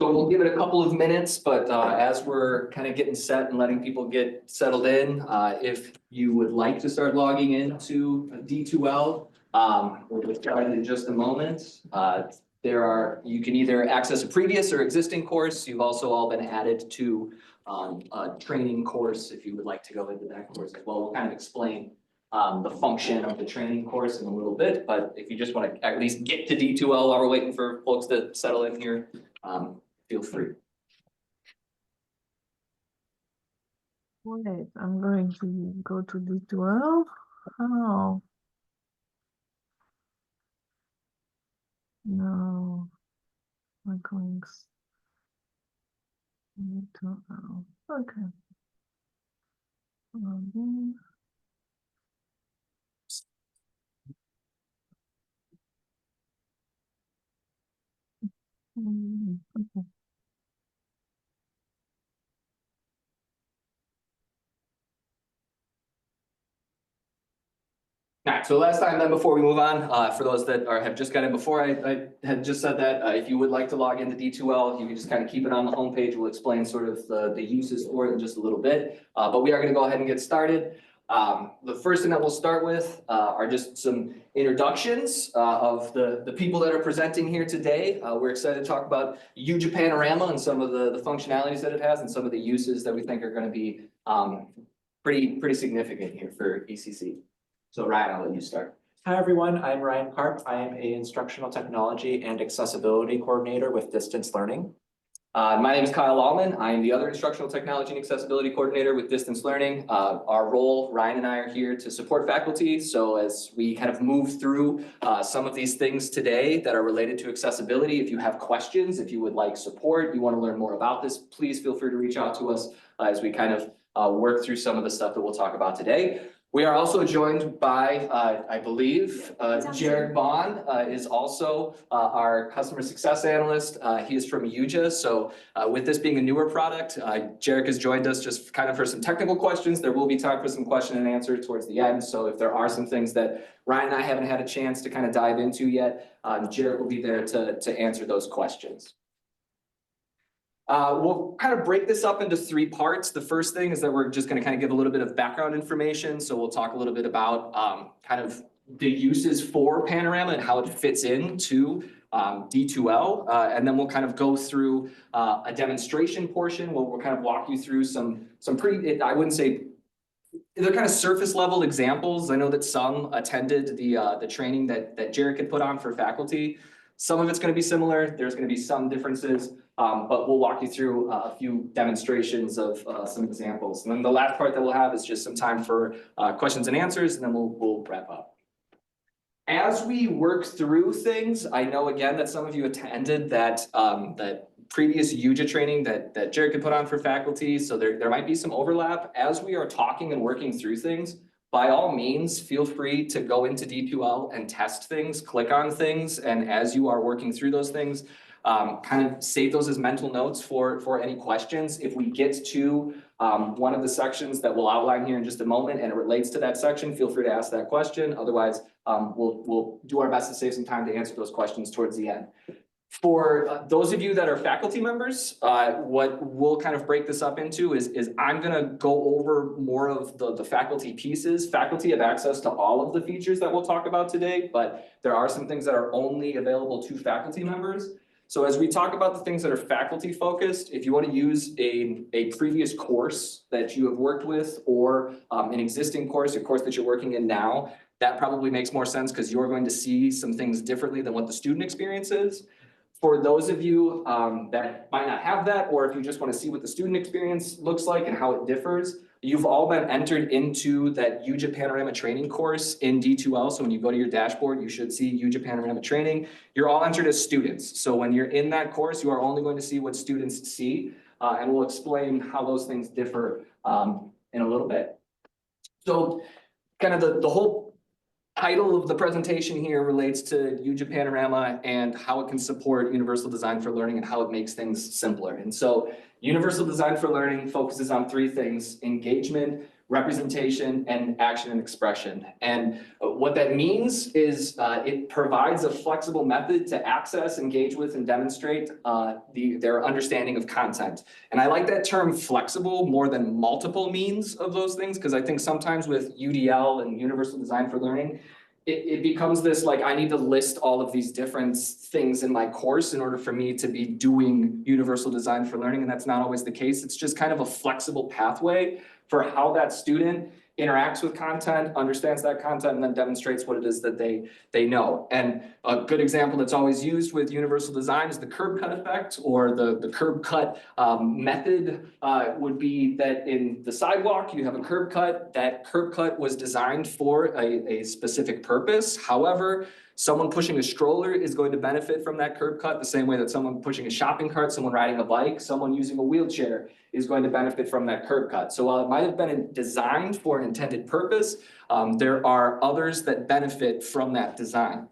So we'll give it a couple of minutes, but as we're kind of getting set and letting people get settled in, if you would like to start logging into D2L, we'll get started in just a moment. You can either access a previous or existing course. You've also all been added to a training course if you would like to go into that course as well. We'll kind of explain the function of the training course in a little bit, but if you just want to at least get to D2L while we're waiting for folks to settle in here, feel free. Wait, I'm going to go to D2L. Oh. No. My links. D2L. Okay. Login. Okay. All right, so last time then before we move on, for those that have just got in before, I had just said that if you would like to log into D2L, you can just kind of keep it on the homepage. We'll explain sort of the uses for it in just a little bit, but we are going to go ahead and get started. The first thing that we'll start with are just some introductions of the people that are presenting here today. We're excited to talk about YuJa Panorama and some of the functionalities that it has and some of the uses that we think are going to be pretty significant here for ECC. So Ryan, I'll let you start. Hi everyone, I'm Ryan Karp. I am an instructional technology and accessibility coordinator with distance learning. My name is Kyle Allman. I am the other instructional technology and accessibility coordinator with distance learning. Our role, Ryan and I are here to support faculty. So as we kind of move through some of these things today that are related to accessibility, if you have questions, if you would like support, you want to learn more about this, please feel free to reach out to us as we kind of work through some of the stuff that we'll talk about today. We are also joined by, I believe, Jared Bond is also our customer success analyst. He is from YuJa. So with this being a newer product, Jared has joined us just kind of for some technical questions. There will be time for some question and answer towards the end. So if there are some things that Ryan and I haven't had a chance to kind of dive into yet, Jared will be there to answer those questions. We'll kind of break this up into three parts. The first thing is that we're just going to kind of give a little bit of background information. So we'll talk a little bit about kind of the uses for Panorama and how it fits into D2L. And then we'll kind of go through a demonstration portion where we'll kind of walk you through some pretty, I wouldn't say, they're kind of surface level examples. I know that some attended the training that Jared had put on for faculty. Some of it's going to be similar. There's going to be some differences. But we'll walk you through a few demonstrations of some examples. And then the last part that we'll have is just some time for questions and answers, and then we'll wrap up. As we work through things, I know again that some of you attended that previous YuJa training that Jared could put on for faculty, so there might be some overlap. As we are talking and working through things, by all means, feel free to go into D2L and test things, click on things, and as you are working through those things, kind of save those as mental notes for any questions. If we get to one of the sections that we'll outline here in just a moment and it relates to that section, feel free to ask that question. Otherwise, we'll do our best to save some time to answer those questions towards the end. For those of you that are faculty members, what we'll kind of break this up into is I'm going to go over more of the faculty pieces. Faculty have access to all of the features that we'll talk about today, but there are some things that are only available to faculty members. So as we talk about the things that are faculty focused, if you want to use a previous course that you have worked with or an existing course, a course that you're working in now, that probably makes more sense because you're going to see some things differently than what the student experience is. For those of you that might not have that, or if you just want to see what the student experience looks like and how it differs, you've all been entered into that YuJa Panorama training course in D2L. So when you go to your dashboard, you should see YuJa Panorama training. You're all entered as students. So when you're in that course, you are only going to see what students see. And we'll explain how those things differ in a little bit. So kind of the whole title of the presentation here relates to YuJa Panorama and how it can support universal design for learning and how it makes things simpler. And so universal design for learning focuses on three things: engagement, representation, and action and expression. And what that means is it provides a flexible method to access, engage with, and demonstrate their understanding of content. And I like that term flexible more than multiple means of those things, because I think sometimes with UDL and Universal Design for Learning, it becomes this like, I need to list all of these different things in my course in order for me to be doing Universal Design for Learning, and that's not always the case. It's just kind of a flexible pathway for how that student interacts with content, understands that content, and then demonstrates what it is that they know. And a good example that's always used with universal design is the curb cut effect, or the curb cut method would be that in the sidewalk, you have a curb cut. That curb cut was designed for a specific purpose. However, someone pushing a stroller is going to benefit from that curb cut the same way that someone pushing a shopping cart, someone riding a bike, someone using a wheelchair is going to benefit from that curb cut. So while it might have been designed for an intended purpose, there are others that benefit from that design.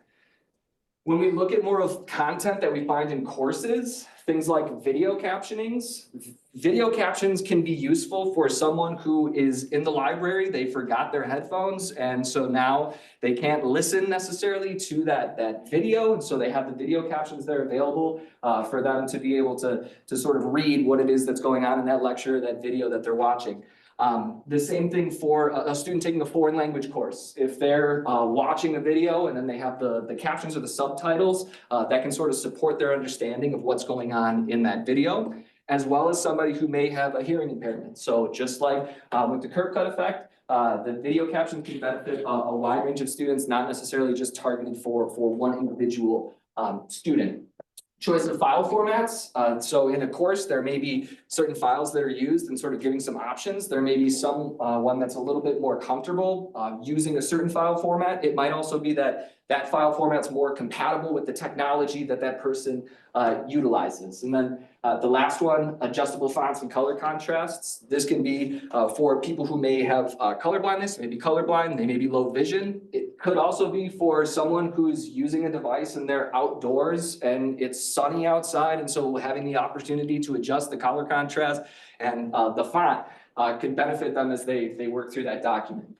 When we look at more of content that we find in courses, things like video captionings, video captions can be useful for someone who is in the library, they forgot their headphones, and so now they can't listen necessarily to that video, and so they have the video captions there available for them to be able to sort of read what it is that's going on in that lecture, that video that they're watching. The same thing for a student taking a foreign language course. If they're watching a video and then they have the captions or the subtitles, that can sort of support their understanding of what's going on in that video, as well as somebody who may have a hearing impairment. So just like with the curb cut effect, the video captions can benefit a wide range of students, not necessarily just targeted for one individual student. Choice of file formats. So in a course, there may be certain files that are used and sort of giving some options. There may be some one that's a little bit more comfortable using a certain file format. It might also be that that file format's more compatible with the technology that that person utilizes. And then the last one, adjustable fonts and color contrasts. This can be for people who may have color blindness, may be colorblind, they may be low vision. It could also be for someone who's using a device and they're outdoors and it's sunny outside, and so having the opportunity to adjust the color contrast and the font could benefit them as they work through that document.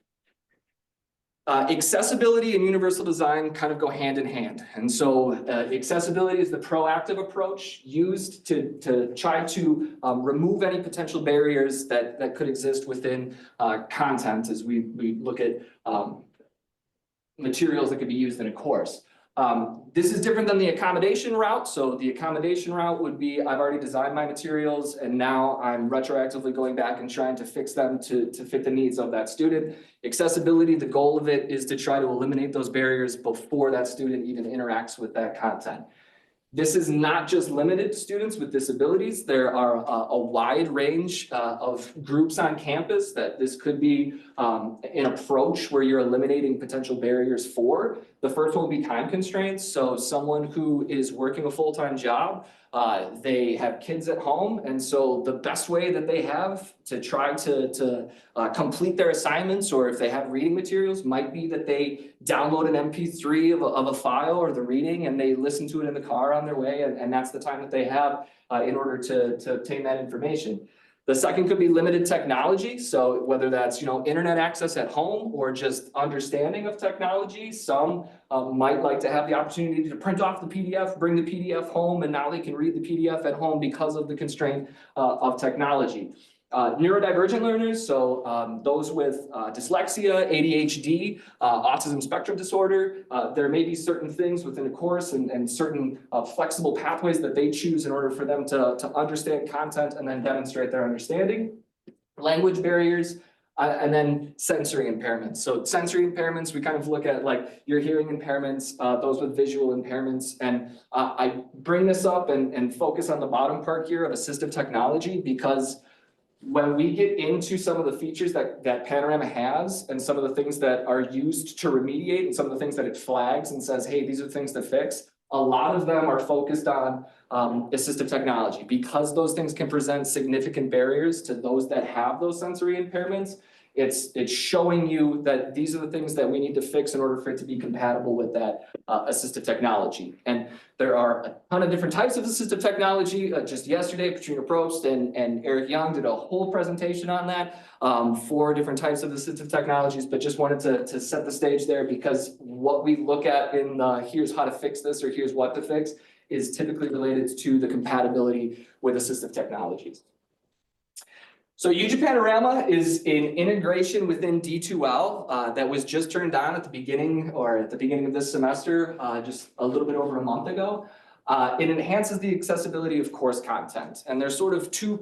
Accessibility and universal design kind of go hand in hand. And so accessibility is the proactive approach used to try to remove any potential barriers that could exist within content as we look at materials that could be used in a course. This is different than the accommodation route. So the accommodation route would be, I've already designed my materials and now I'm retroactively going back and trying to fix them to fit the needs of that student. Accessibility, the goal of it is to try to eliminate those barriers before that student even interacts with that content. This is not just limited to students with disabilities. There are a wide range of groups on campus that this could be an approach where you're eliminating potential barriers for. The first one will be time constraints. So someone who is working a full-time job, they have kids at home, and so the best way that they have to try to complete their assignments, or if they have reading materials, might be that they download an MP3 of a file or the reading and they listen to it in the car on their way, and that's the time that they have in order to obtain that information. The second could be limited technology. So whether that's, internet access at home or just understanding of technology. Some might like to have the opportunity to print off the PDF, bring the PDF home, and now they can read the PDF at home because of the constraint of technology. Neurodivergent learners, so those with dyslexia, ADHD, autism spectrum disorder, there may be certain things within a course and certain flexible pathways that they choose in order for them to understand content and then demonstrate their understanding. Language barriers, and then sensory impairments. So sensory impairments, we kind of look at like your hearing impairments, those with visual impairments. And I bring this up and focus on the bottom part here of assistive technology, because when we get into some of the features that Panorama has and some of the things that are used to remediate and some of the things that it flags and says, hey, these are things to fix, a lot of them are focused on assistive technology, because those things can present significant barriers to those that have those sensory impairments. It's showing you that these are the things that we need to fix in order for it to be compatible with that assistive technology. And there are a ton of different types of assistive technology. Just yesterday, Katrina Probst and Eric Young did a whole presentation on that, 4 different types of assistive technologies, but just wanted to set the stage there because what we look at in here's how to fix this or here's what to fix is typically related to the compatibility with assistive technologies. So YuJa Panorama is an integration within D2L that was just turned on at the beginning of this semester, just a little bit over a month ago. It enhances the accessibility of course content. And there's sort of 2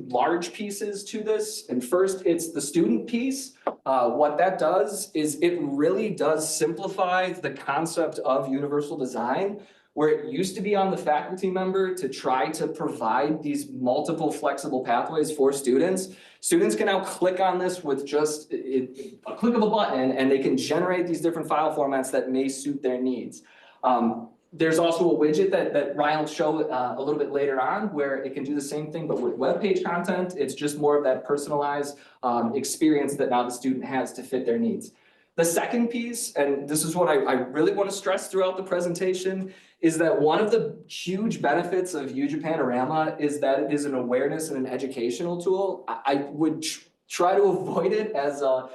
large pieces to this. And first, it's the student piece. What that does is it really does simplify the concept of universal design, where it used to be on the faculty member to try to provide these multiple flexible pathways for students. Students can now click on this with just a click of a button, and they can generate these different file formats that may suit their needs. There's also a widget that Ryan will show a little bit later on where it can do the same thing, but with web page content. It's just more of that personalized experience that now the student has to fit their needs. The second piece, and this is what I really want to stress throughout the presentation, is that one of the huge benefits of YuJa Panorama is that it is an awareness and an educational tool. I would try to avoid it as a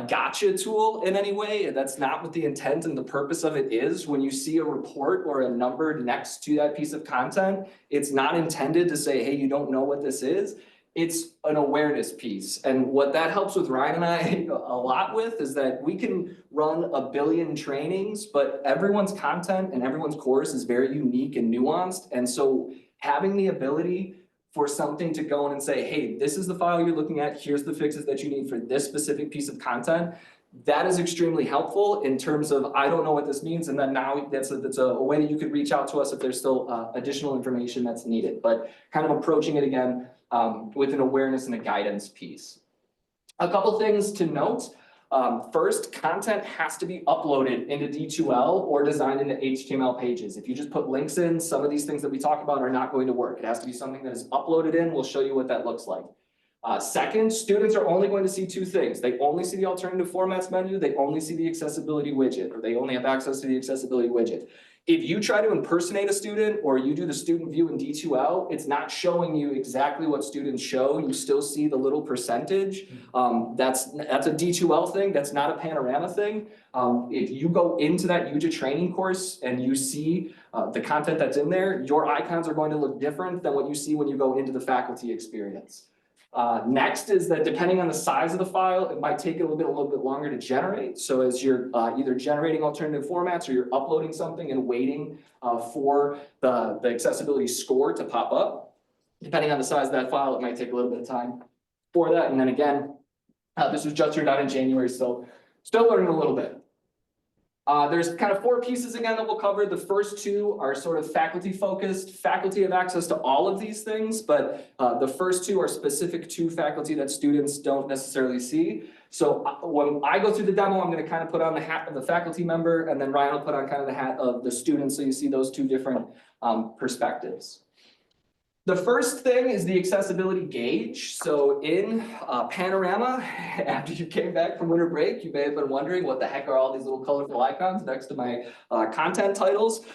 gotcha tool in any way. That's not what the intent and the purpose of it is. When you see a report or a number next to that piece of content, it's not intended to say, hey, you don't know what this is. It's an awareness piece. And what that helps with Ryan and I a lot with is that we can run a billion trainings, but everyone's content and everyone's course is very unique and nuanced. And so having the ability for something to go in and say, hey, this is the file you're looking at, here's the fixes that you need for this specific piece of content, that is extremely helpful in terms of, I don't know what this means, and then now that's a way that you could reach out to us if there's still additional information that's needed, but kind of approaching it again with an awareness and a guidance piece. A couple things to note. First, content has to be uploaded into D2L or designed into HTML pages. If you just put links in, some of these things that we talk about are not going to work. It has to be something that is uploaded in. We'll show you what that looks like. Second, students are only going to see 2 things. They only see the alternative formats menu. They only see the accessibility widget, or they only have access to the accessibility widget. If you try to impersonate a student or you do the student view in D2L, it's not showing you exactly what students show. You still see the little percentage. That's a D2L thing. That's not a Panorama thing. If you go into that YuJa training course and you see the content that's in there, your icons are going to look different than what you see when you go into the faculty experience. Next is that depending on the size of the file, it might take it a little bit longer to generate. So as you're either generating alternative formats or you're uploading something and waiting for the accessibility score to pop up, depending on the size of that file, it might take a little bit of time for that. And then again, this was just turned on in January, so still learning a little bit. There's kind of 4 pieces again that we'll cover. The first 2 are sort of faculty focused. Faculty have access to all of these things, but the first 2 are specific to faculty that students don't necessarily see. So when I go through the demo, I'm going to kind of put on the hat of the faculty member, and then Ryan will put on kind of the hat of the student, so you see those 2 different perspectives. The first thing is the accessibility gauge. So in Panorama, after you came back from winter break, you may have been wondering what the heck are all these little colorful icons next to my content titles.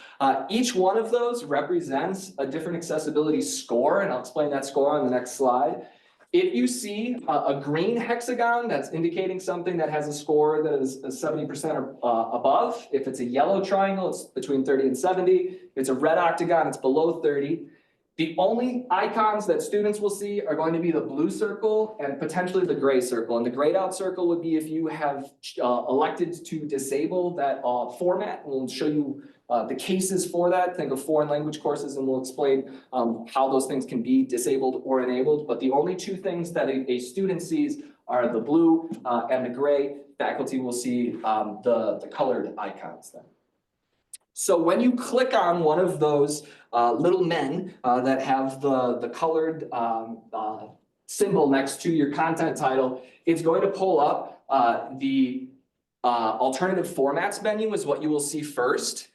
Each one of those represents a different accessibility score, and I'll explain that score on the next slide. If you see a green hexagon, that's indicating something that has a score that is 70% or above. If it's a yellow triangle, it's between 30 and 70. If it's a red octagon, it's below 30. The only icons that students will see are going to be the blue circle and potentially the gray circle. And the grayed out circle would be if you have elected to disable that format. We'll show you the cases for that. Think of foreign language courses, and we'll explain how those things can be disabled or enabled. But the only 2 things that a student sees are the blue and the gray. Faculty will see the colored icons then. So when you click on one of those little men that have the colored symbol next to your content title, it's going to pull up the alternative formats menu is what you will see first.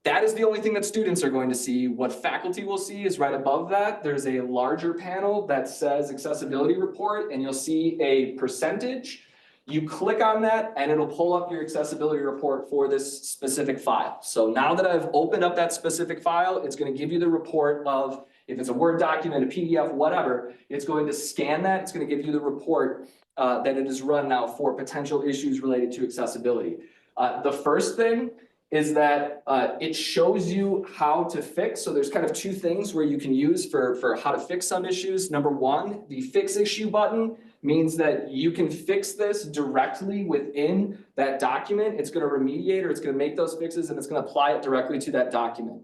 That is the only thing that students are going to see. What faculty will see is right above that. There's a larger panel that says accessibility report, and you'll see a percentage. You click on that and it'll pull up your accessibility report for this specific file. So now that I've opened up that specific file, it's going to give you the report of, if it's a Word document, a PDF, whatever, it's going to scan that. It's going to give you the report that it has run now for potential issues related to accessibility. The first thing is that it shows you how to fix. So there's kind of two things where you can use for how to fix some issues. Number one, the fix issue button means that you can fix this directly within that document. It's going to remediate, or it's going to make those fixes, and it's going to apply it directly to that document.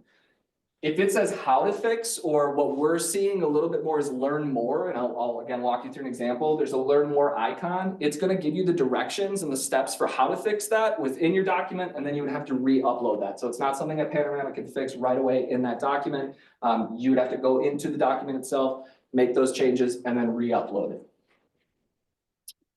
If it says how to fix, or what we're seeing a little bit more is learn more, and I'll again walk you through an example. There's a learn more icon. It's going to give you the directions and the steps for how to fix that within your document, and then you would have to re-upload that. So it's not something that Panorama can fix right away in that document. You would have to go into the document itself, make those changes, and then re-upload it.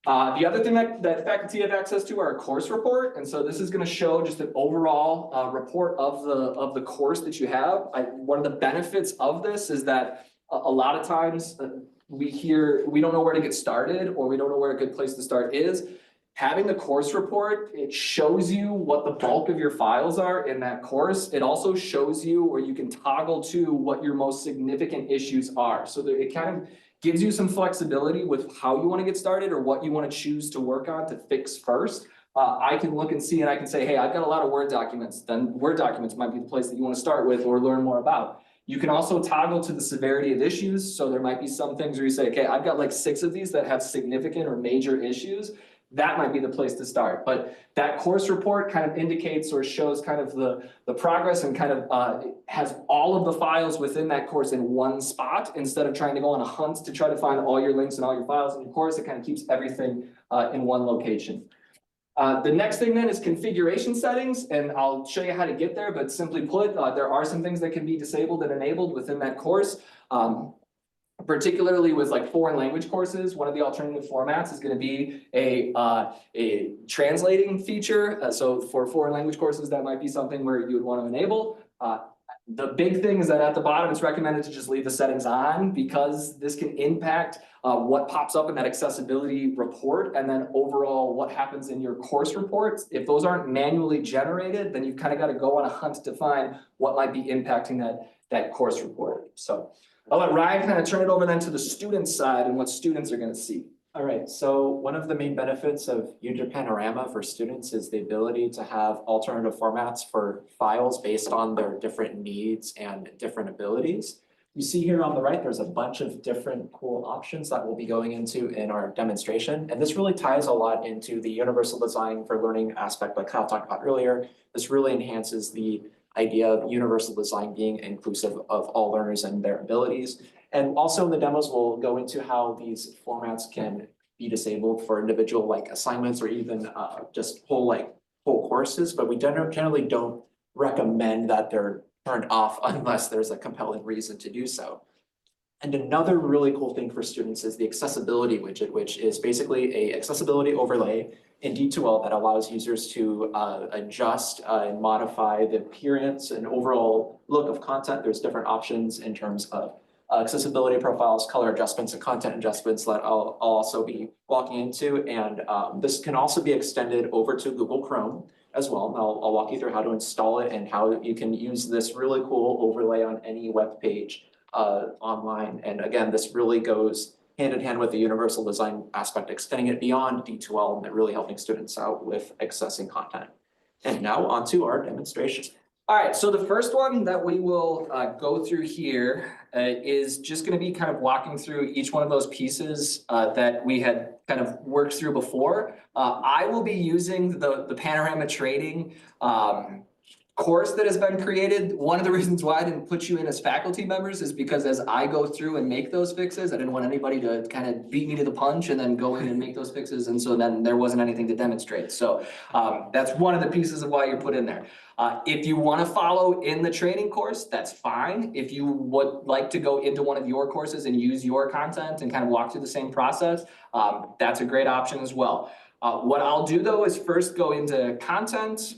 The other thing that faculty have access to are a course report. And so this is going to show just an overall report of the course that you have. One of the benefits of this is that a lot of times we don't know where to get started, or we don't know where a good place to start is. Having the course report, it shows you what the bulk of your files are in that course. It also shows you, or you can toggle to, what your most significant issues are. So that it kind of gives you some flexibility with how you want to get started, or what you want to choose to work on to fix first. I can look and see, and I can say, hey, I've got a lot of Word documents. Then Word documents might be the place that you want to start with or learn more about. You can also toggle to the severity of issues. So there might be some things where you say, okay, I've got like 6 of these that have significant or major issues. That might be the place to start. But that course report kind of indicates or shows kind of the progress, and kind of has all of the files within that course in one spot, instead of trying to go on a hunt to try to find all your links and all your files in your course. It kind of keeps everything in one location. The next thing then is configuration settings, and I'll show you how to get there, but simply put, there are some things that can be disabled and enabled within that course. Particularly with like foreign language courses, one of the alternative formats is going to be a translating feature. So for foreign language courses, that might be something where you would want to enable. The big thing is that at the bottom, it's recommended to just leave the settings on, because this can impact what pops up in that accessibility report, and then overall what happens in your course reports. If those aren't manually generated, then you've kind of got to go on a hunt to find what might be impacting that course report. So I'll let Ryan kind of turn it over then to the student side and what students are going to see. All right, so one of the main benefits of YuJa Panorama for students is the ability to have alternative formats for files based on their different needs and different abilities. You see here on the right, there's a bunch of different cool options that we'll be going into in our demonstration. And this really ties a lot into the universal design for learning aspect, like Kyle talked about earlier. This really enhances the idea of universal design being inclusive of all learners and their abilities. And also in the demos, we'll go into how these formats can be disabled for individual like assignments, or even just whole courses, but we generally don't recommend that they're turned off unless there's a compelling reason to do so. And another really cool thing for students is the accessibility widget, which is basically an accessibility overlay in D2L that allows users to adjust and modify the appearance and overall look of content. There's different options in terms of accessibility profiles, color adjustments, and content adjustments that I'll also be walking into. And this can also be extended over to Google Chrome as well. And I'll walk you through how to install it and how you can use this really cool overlay on any web page online. And again, this really goes hand in hand with the universal design aspect, extending it beyond D2L and really helping students out with accessing content. And now on to our demonstration. All right, so the first one that we will go through here is just going to be kind of walking through each one of those pieces that we had kind of worked through before. I will be using the Panorama Trading course that has been created. One of the reasons why I didn't put you in as faculty members is because as I go through and make those fixes, I didn't want anybody to kind of beat me to the punch and then go in and make those fixes. And so then there wasn't anything to demonstrate. So that's one of the pieces of why you're put in there. If you want to follow in the training course, that's fine. If you would like to go into one of your courses and use your content and kind of walk through the same process, that's a great option as well. What I'll do though is first go into content.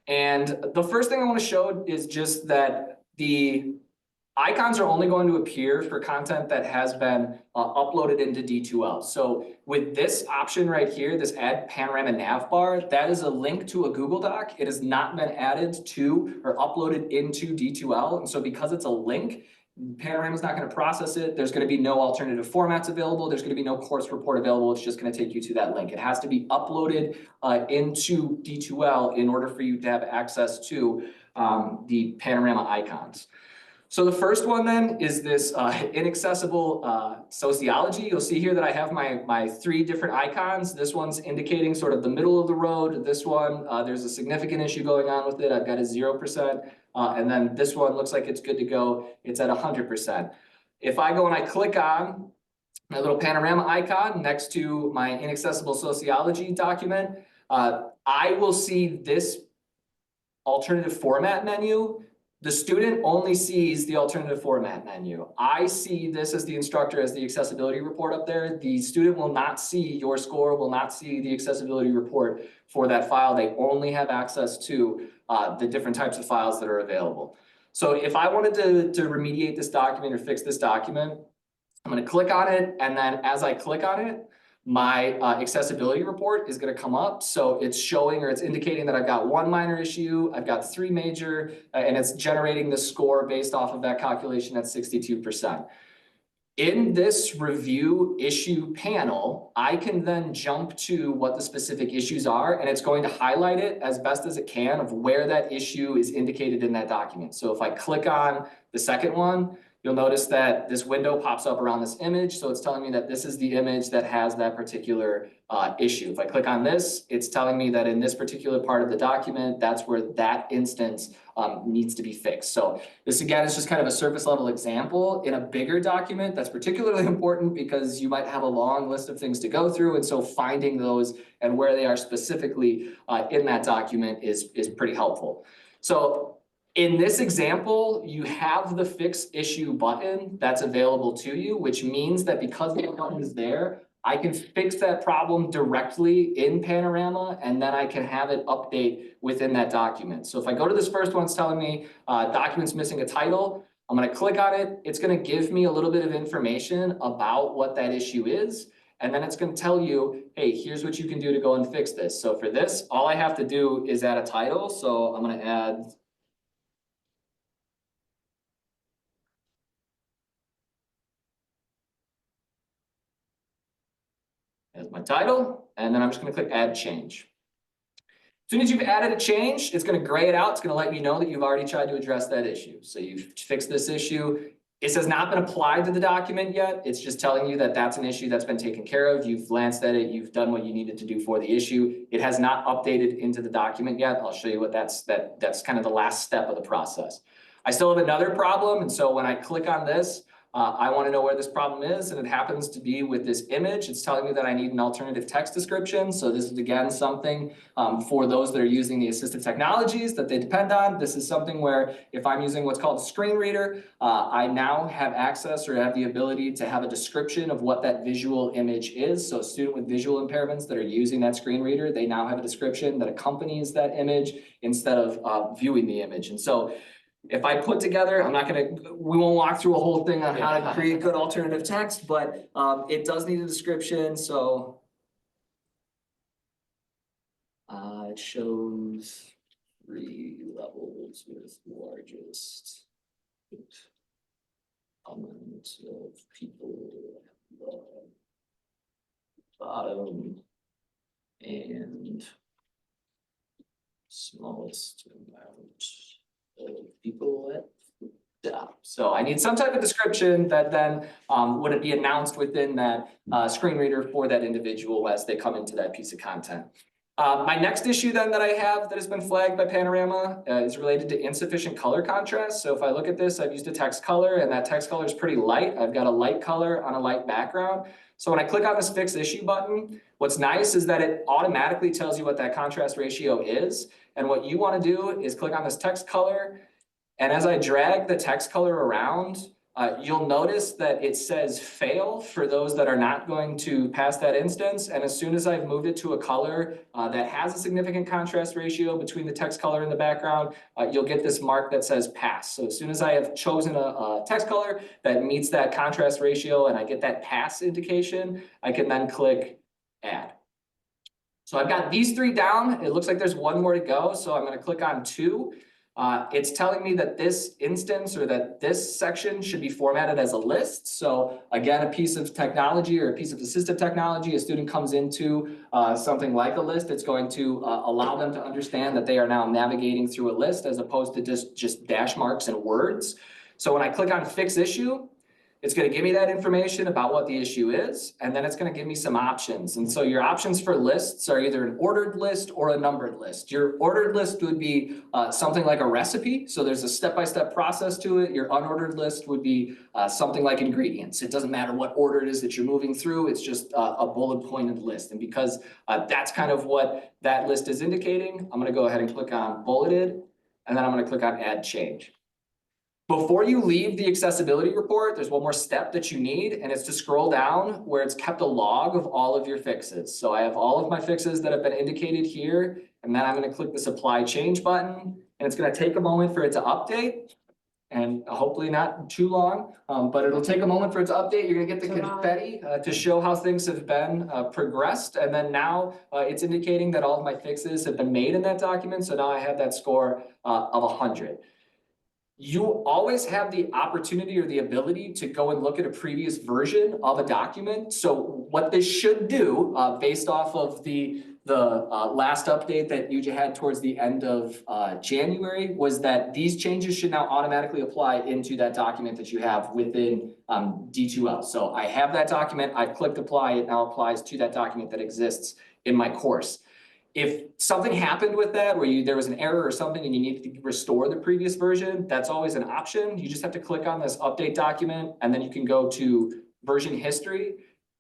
And the first thing I want to show is just that the icons are only going to appear for content that has been uploaded into D2L. So with this option right here, this add panorama nav bar, that is a link to a Google Doc. It has not been added to or uploaded into D2L. And so because it's a link, Panorama is not going to process it. There's going to be no alternative formats available. There's going to be no course report available. It's just going to take you to that link. It has to be uploaded into D2L in order for you to have access to the Panorama icons. So the first one then is this inaccessible sociology. You'll see here that I have my three different icons. This one's indicating sort of the middle of the road. This one, there's a significant issue going on with it. I've got a 0%. And then this one looks like it's good to go. It's at 100%. If I go and I click on my little panorama icon next to my inaccessible sociology document, I will see this alternative format menu. The student only sees the alternative format menu. I see this as the instructor as the accessibility report up there. The student will not see your score, will not see the accessibility report for that file. They only have access to the different types of files that are available. So if I wanted to remediate this document or fix this document, I'm going to click on it. And then as I click on it, my accessibility report is going to come up. So it's showing or it's indicating that I've got one minor issue, I've got three major, and it's generating the score based off of that calculation at 62%. In this review issue panel, I can then jump to what the specific issues are, and it's going to highlight it as best as it can of where that issue is indicated in that document. So if I click on the second one, you'll notice that this window pops up around this image. So it's telling me that this is the image that has that particular issue. If I click on this, it's telling me that in this particular part of the document, that's where that instance needs to be fixed. So this again is just kind of a surface level example. In a bigger document, that's particularly important because you might have a long list of things to go through. And so finding those and where they are specifically in that document is pretty helpful. So in this example, you have the fix issue button that's available to you, which means that because the button is there, I can fix that problem directly in Panorama, and then I can have it update within that document. So if I go to this first one, it's telling me document's missing a title. I'm going to click on it. It's going to give me a little bit of information about what that issue is. And then it's going to tell you, hey, here's what you can do to go and fix this. So for this, all I have to do is add a title. So I'm going to add as my title, and then I'm just going to click add change. As soon as you've added a change, it's going to gray it out. It's going to let you know that you've already tried to address that issue. So you've fixed this issue. It has not been applied to the document yet. It's just telling you that that's an issue that's been taken care of. You've glanced at it. You've done what you needed to do for the issue. It has not updated into the document yet. I'll show you what that's kind of the last step of the process. I still have another problem. And so when I click on this, I want to know where this problem is, and it happens to be with this image. It's telling me that I need an alternative text description. So this is, again, something for those that are using the assistive technologies that they depend on. This is something where if I'm using what's called a screen reader, I now have access or have the ability to have a description of what that visual image is. So a student with visual impairments that are using that screen reader, they now have a description that accompanies that image instead of viewing the image. And so if I put together, we won't walk through a whole thing on how to create good alternative text, but it does need a description. So it shows 3 levels with largest amount of people at the bottom and smallest amount of people at the top. So I need some type of description that then would be announced within that screen reader for that individual as they come into that piece of content. My next issue then that I have that has been flagged by Panorama is related to insufficient color contrast. So if I look at this, I've used a text color and that text color is pretty light. I've got a light color on a light background. So when I click on this fix issue button, what's nice is that it automatically tells you what that contrast ratio is. And what you want to do is click on this text color. And as I drag the text color around, you'll notice that it says fail for those that are not going to pass that instance. And as soon as I've moved it to a color that has a significant contrast ratio between the text color and the background, you'll get this mark that says pass. So as soon as I have chosen a text color that meets that contrast ratio and I get that pass indication, I can then click add. So I've got these three down. It looks like there's one more to go. So I'm going to click on 2. It's telling me that this instance or that this section should be formatted as a list. So again, a piece of technology or a piece of assistive technology, a student comes into something like a list, it's going to allow them to understand that they are now navigating through a list as opposed to just dash marks and words. So when I click on fix issue, it's going to give me that information about what the issue is, and then it's going to give me some options. And so your options for lists are either an ordered list or a numbered list. Your ordered list would be something like a recipe. So there's a step-by-step process to it. Your unordered list would be something like ingredients. It doesn't matter what order it is that you're moving through. It's just a bullet pointed list. And because that's kind of what that list is indicating, I'm going to go ahead and click on bulleted, and then I'm going to click on add change. Before you leave the accessibility report, there's one more step that you need, and it's to scroll down where it's kept a log of all of your fixes. So I have all of my fixes that have been indicated here, and then I'm going to click this apply change button, and it's going to take a moment for it to update, and hopefully not too long, but it'll take a moment for it to update. You're going to get the confetti to show how things have been progressed, and then now it's indicating that all of my fixes have been made in that document, so now I have that score of 100. You always have the opportunity or the ability to go and look at a previous version of a document. So what this should do, based off of the last update that YuJa had towards the end of January, was that these changes should now automatically apply into that document that you have within D2L. So I have that document, I've clicked apply, it now applies to that document that exists in my course. If something happened with that, where there was an error or something and you needed to restore the previous version, that's always an option. You just have to click on this update document, and then you can go to version history.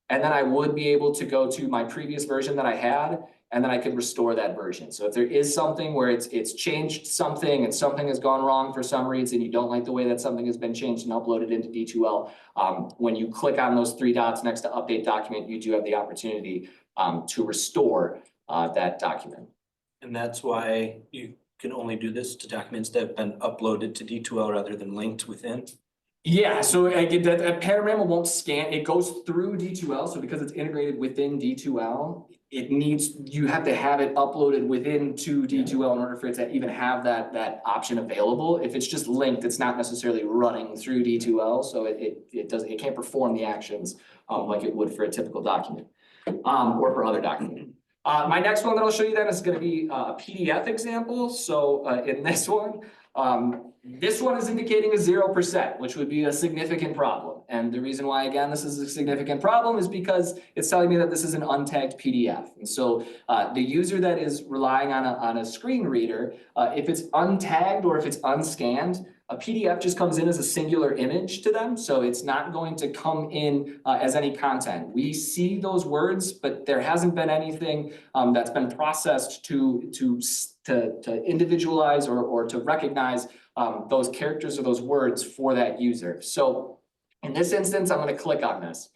And then I would be able to go to my previous version that I had, and then I could restore that version. So if there is something where it's changed something and something has gone wrong for some reason, you don't like the way that something has been changed and uploaded into D2L, when you click on those 3 dots next to update document, you do have the opportunity to restore that document. And that's why you can only do this to documents that have been uploaded to D2L rather than linked within? Yeah, so again, that Panorama won't scan, it goes through D2L, so because it's integrated within D2L, you have to have it uploaded within to D2L in order for it to even have that option available. If it's just linked, it's not necessarily running through D2L, so it can't perform the actions like it would for a typical document or for other documents. My next one that I'll show you then is going to be a PDF example. So in this one is indicating a 0%, which would be a significant problem. And the reason why, again, this is a significant problem is because it's telling me that this is an untagged PDF. And so the user that is relying on a screen reader, if it's untagged or if it's unscanned, a PDF just comes in as a singular image to them, so it's not going to come in as any content. We see those words, but there hasn't been anything that's been processed to individualize or to recognize those characters or those words for that user. So in this instance, I'm going to click on this.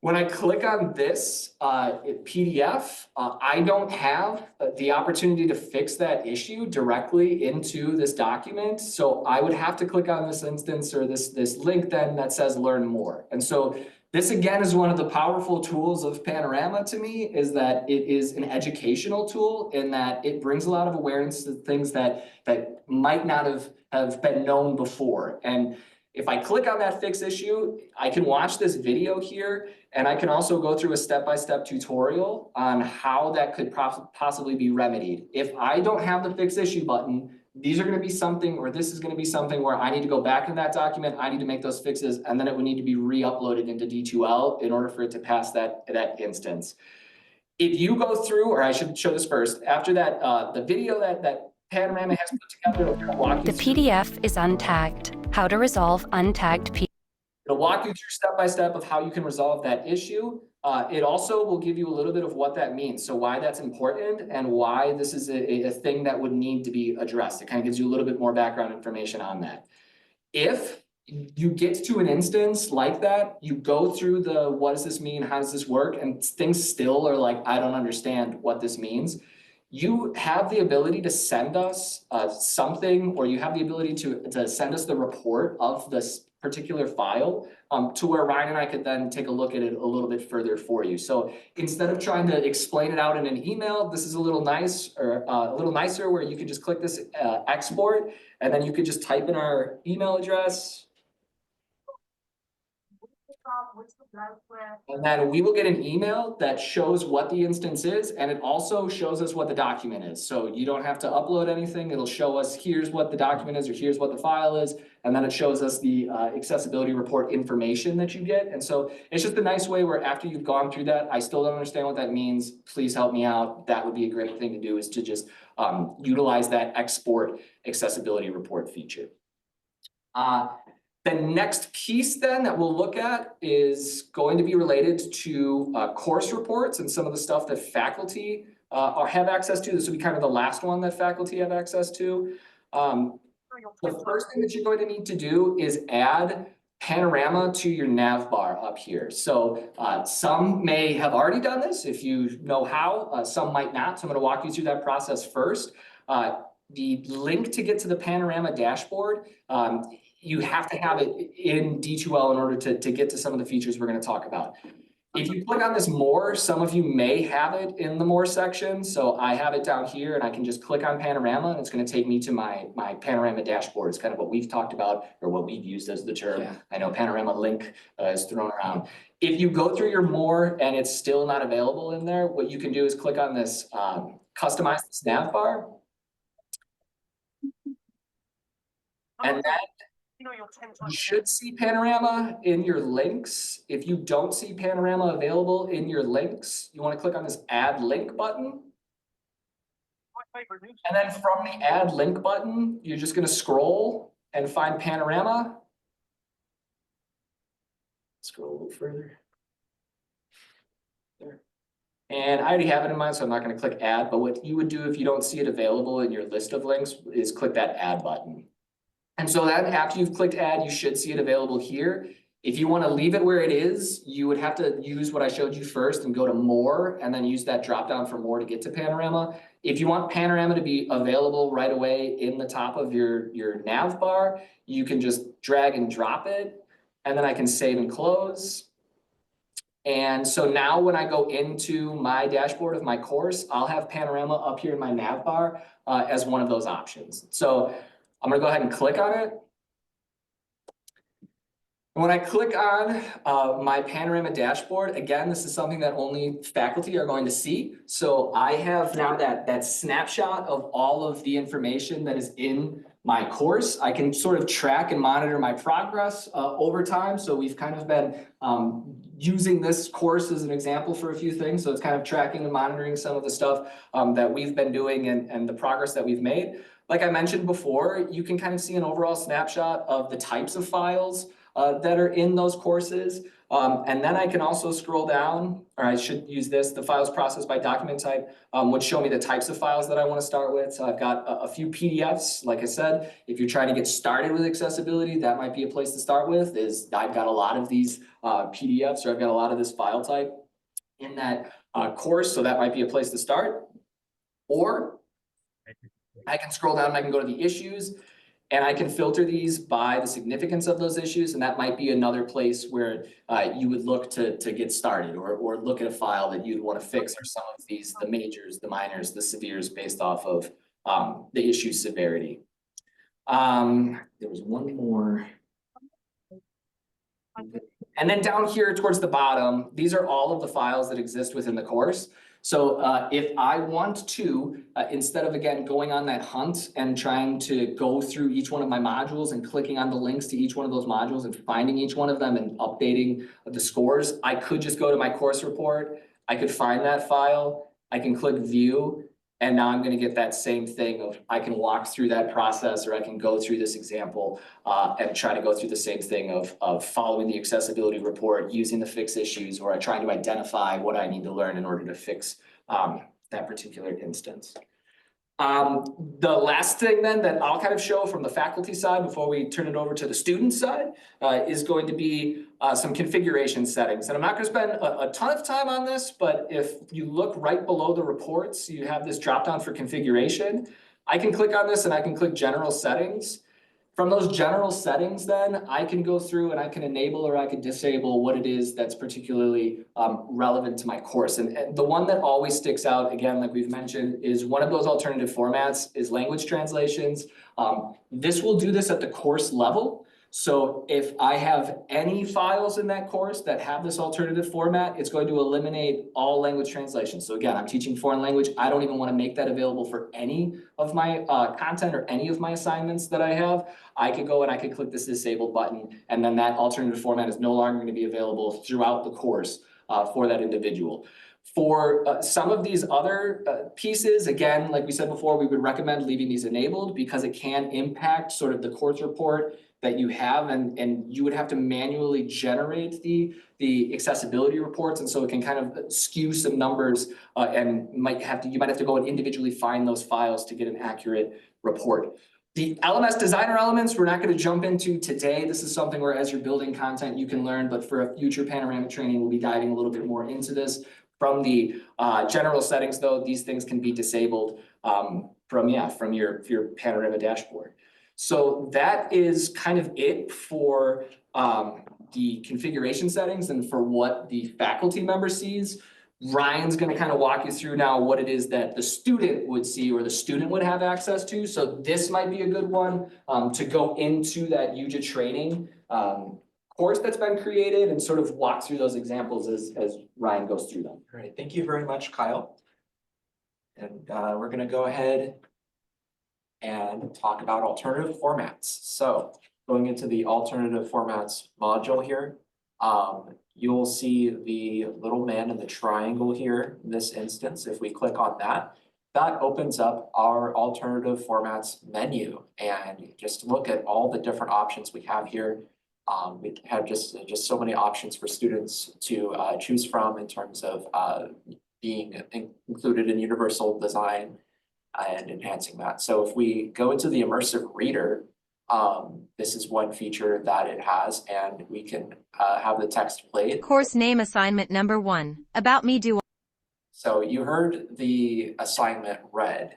When I click on this PDF, I don't have the opportunity to fix that issue directly into this document. So I would have to click on this instance or this link then that says learn more. And so this again is one of the powerful tools of Panorama to me, is that it is an educational tool in that it brings a lot of awareness to things that might not have been known before. And if I click on that fix issue, I can watch this video here, and I can also go through a step-by-step tutorial on how that could possibly be remedied. If I don't have the fix issue button, these are going to be something, or this is going to be something where I need to go back in that document, I need to make those fixes, and then it would need to be re-uploaded into D2L in order for it to pass that instance. If you go through, or I should show this first, after that, the video that Panorama has put together, it'll walk you through. The PDF is untagged. How to resolve untagged PDF. It'll walk you through step-by-step of how you can resolve that issue. It also will give you a little bit of what that means. So why that's important and why this is a thing that would need to be addressed. It kind of gives you a little bit more background information on that. If you get to an instance like that, you go through the, what does this mean? How does this work? And things still are like, I don't understand what this means. You have the ability to send us something, or you have the ability to send us the report of this particular file to where Ryan and I could then take a look at it a little bit further for you. So instead of trying to explain it out in an email, this is a little nicer where you can just click this export, and then you could just type in our email address. And then we will get an email that shows what the instance is, and it also shows us what the document is. So you don't have to upload anything. It'll show us here's what the document is, or here's what the file is. And then it shows us the accessibility report information that you get. And so it's just a nice way where after you've gone through that, I still don't understand what that means. Please help me out. That would be a great thing to do, is to just utilize that export accessibility report feature. The next piece then that we'll look at is going to be related to course reports and some of the stuff that faculty have access to. This will be kind of the last one that faculty have access to. The first thing that you're going to need to do is add Panorama to your nav bar up here. So some may have already done this if you know how, some might not. So I'm going to walk you through that process first. The link to get to the Panorama dashboard, you have to have it in D2L in order to get to some of the features we're going to talk about. If you click on this more, some of you may have it in the more section. So I have it down here, and I can just click on Panorama, and it's going to take me to my Panorama dashboard. It's kind of what we've talked about, or what we've used as the term. Yeah. I know Panorama link is thrown around. If you go through your more and it's still not available in there, what you can do is click on this customize this nav bar. And then you should see Panorama in your links. If you don't see Panorama available in your links, you want to click on this add link button. And then from the add link button, you're just going to scroll and find Panorama. Scroll a little further. There. And I already have it in mind, so I'm not going to click add. But what you would do if you don't see it available in your list of links is click that add button. And so then after you've clicked add, you should see it available here. If you want to leave it where it is, you would have to use what I showed you first and go to more, and then use that drop down for more to get to Panorama. If you want Panorama to be available right away in the top of your nav bar, you can just drag and drop it, and then I can save and close. And so now when I go into my dashboard of my course, I'll have Panorama up here in my nav bar as one of those options. So I'm going to go ahead and click on it. When I click on my Panorama dashboard, again, this is something that only faculty are going to see. So I have now that snapshot of all of the information that is in my course. I can sort of track and monitor my progress over time. So we've kind of been using this course as an example for a few things. So it's kind of tracking and monitoring some of the stuff that we've been doing and the progress that we've made. Like I mentioned before, you can kind of see an overall snapshot of the types of files that are in those courses. And then I can also scroll down, or I should use this, the files processed by document type, would show me the types of files that I want to start with. So I've got a few PDFs. Like I said, if you're trying to get started with accessibility, that might be a place to start with. I've got a lot of these PDFs, or I've got a lot of this file type in that course. So that might be a place to start. Or I can scroll down and I can go to the issues, and I can filter these by the significance of those issues. And that might be another place where you would look to get started, or look at a file that you'd want to fix, or some of these, the majors, the minors, the severes, based off of the issue severity. There was one more. And then down here towards the bottom, these are all of the files that exist within the course. So if I want to, instead of, again, going on that hunt and trying to go through each one of my modules and clicking on the links to each one of those modules and finding each one of them and updating the scores, I could just go to my course report. I could find that file. I can click view. And now I'm going to get that same thing of, I can walk through that process, or I can go through this example and try to go through the same thing of following the accessibility report, using the fix issues, or trying to identify what I need to learn in order to fix that particular instance. The last thing then that I'll kind of show from the faculty side before we turn it over to the student side is going to be some configuration settings. And I'm not going to spend a ton of time on this, but if you look right below the reports, you have this drop down for configuration. I can click on this and I can click general settings. From those general settings, then I can go through and I can enable or I can disable what it is that's particularly relevant to my course. And the one that always sticks out, again, like we've mentioned, is one of those alternative formats is language translations. This will do this at the course level. So if I have any files in that course that have this alternative format, it's going to eliminate all language translations. So again, I'm teaching foreign language. I don't even want to make that available for any of my content or any of my assignments that I have. I could go and I could click this disable button, and then that alternative format is no longer going to be available throughout the course for that individual. For some of these other pieces, again, like we said before, we would recommend leaving these enabled because it can impact sort of the course report that you have, and you would have to manually generate the accessibility reports, and so it can kind of skew some numbers and you might have to go and individually find those files to get an accurate report. The LMS designer elements, we're not going to jump into today. This is something where as you're building content, you can learn, but for a future panorama training, we'll be diving a little bit more into this. From the general settings though, these things can be disabled from your panorama dashboard. So that is kind of it for the configuration settings and for what the faculty member sees. Ryan's going to kind of walk you through now what it is that the student would see or the student would have access to. So this might be a good one to go into that YuJa training course that's been created and sort of walk through those examples as Ryan goes through them. All right, thank you very much, Kyle. And we're going to go ahead and talk about alternative formats. So going into the alternative formats module here, you'll see the little man in the triangle here in this instance. If we click on that, that opens up our alternative formats menu, and just look at all the different options we have here. We have just so many options for students to choose from in terms of being included in universal design and enhancing that. So if we go into the immersive reader, this is one feature that it has, and we can have the text played. Course name assignment number 1. About me do. So you heard the assignment read.